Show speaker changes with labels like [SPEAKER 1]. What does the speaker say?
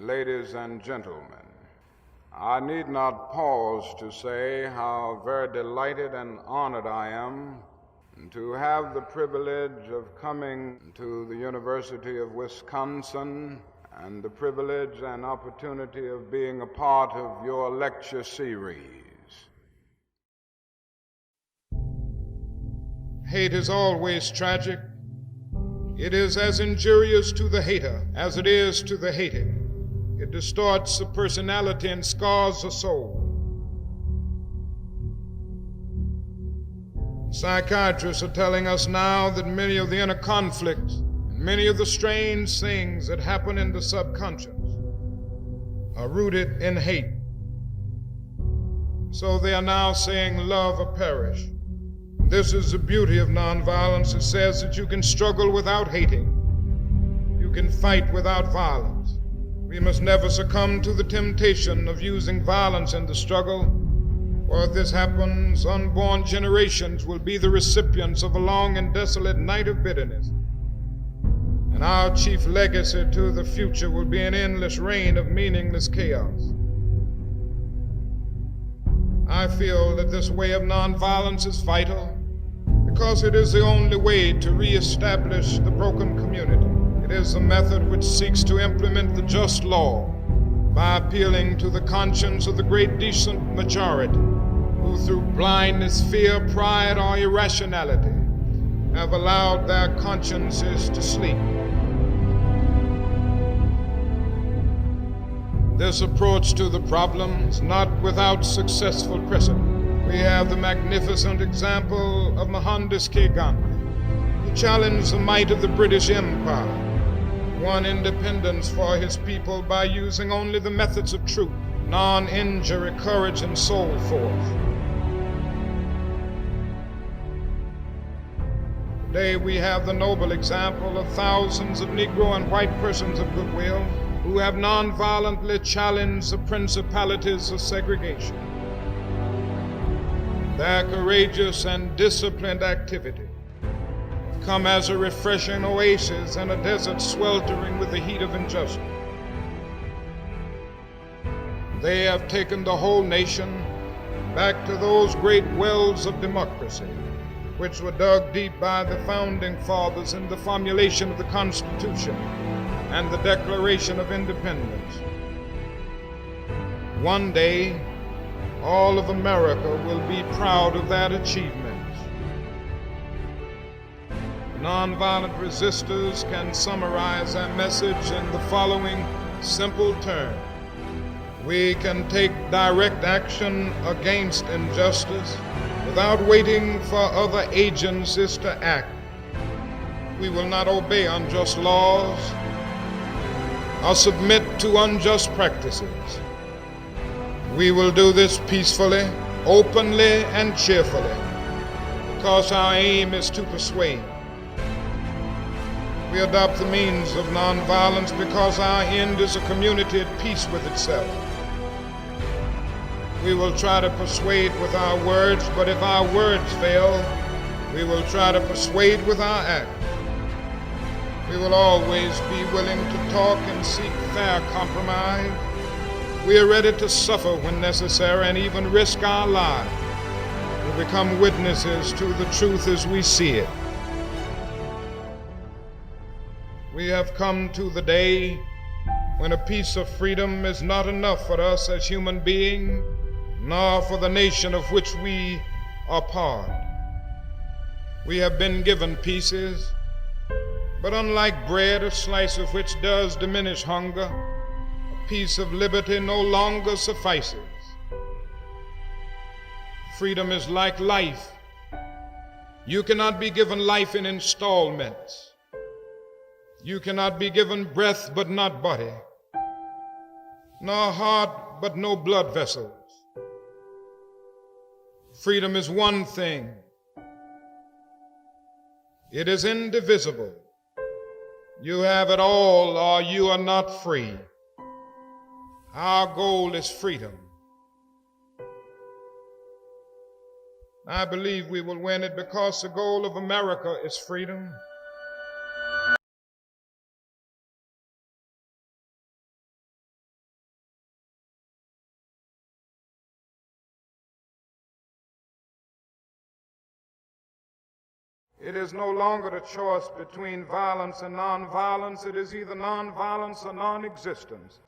[SPEAKER 1] ladies and gentlemen, I need not pause to say how very delighted and honored I am to have the privilege of coming to the University of Wisconsin and the privilege and opportunity of being a part of your lecture series.
[SPEAKER 2] Hate is always tragic. It is as injurious to the hater as it is to the hated. It distorts the personality and scars the soul. Psychiatrists are telling us now that many of the inner conflicts and many of the strange things that happen in the subconscious are rooted in hate. So they are now saying love or perish. This is the beauty of nonviolence. It says that you can struggle without hating. You can fight without violence. We must never succumb to the temptation of using violence in the struggle, for if this happens, unborn generations will be the recipients of a long and desolate night of bitterness. And our chief legacy to the future will be an endless reign of meaningless chaos. I feel that this way of nonviolence is vital because it is the only way to reestablish the broken community. It is the method which seeks to implement the just law by appealing to the conscience of the great decent majority who through blindness, fear, pride, or irrationality have allowed their consciences to sleep. This approach to the problem is not without successful precedent. We have the magnificent example of Mohandas K. Gandhi. He challenged the might of the British Empire, won independence for his people by using only the methods of truth, non-injury, courage, and soul force. Today we have the noble example of thousands of Negro and white persons of goodwill who have nonviolently challenged the principalities of segregation. Their courageous and disciplined activity have come as a refreshing oasis in a desert sweltering with the heat of injustice. They have taken the whole nation back to those great wells of democracy which were dug deep by the founding fathers in the formulation of the Constitution and the Declaration of Independence. One day, all of America will be proud of that achievement. Nonviolent resistors can summarize that message in the following simple terms. We can take direct action against injustice without waiting for other agencies to act. We will not obey unjust laws or submit to unjust practices. We will do this peacefully, openly, and cheerfully, because our aim is to persuade. We adopt the means of nonviolence because our end is a community at peace with itself. We will try to persuade with our words, but if our words fail, we will try to persuade with our acts. We will always be willing to talk and seek fair compromise. We are ready to suffer when necessary and even risk our lives to become witnesses to the truth as we see it. We have come to the day when a piece of freedom is not enough for us as human beings, nor for the nation of which we are part. We have been given pieces, but unlike bread, a slice of which does diminish hunger, a piece of liberty no longer suffices. Freedom is like life. You cannot be given life in installments. You cannot be given breath but not body, nor heart but no blood vessels. Freedom is one thing. It is indivisible. You have it all or you are not free. Our goal is freedom. I believe we will win it because the goal of America is freedom. It is no longer a choice between violence and nonviolence. It is either nonviolence or non-existence.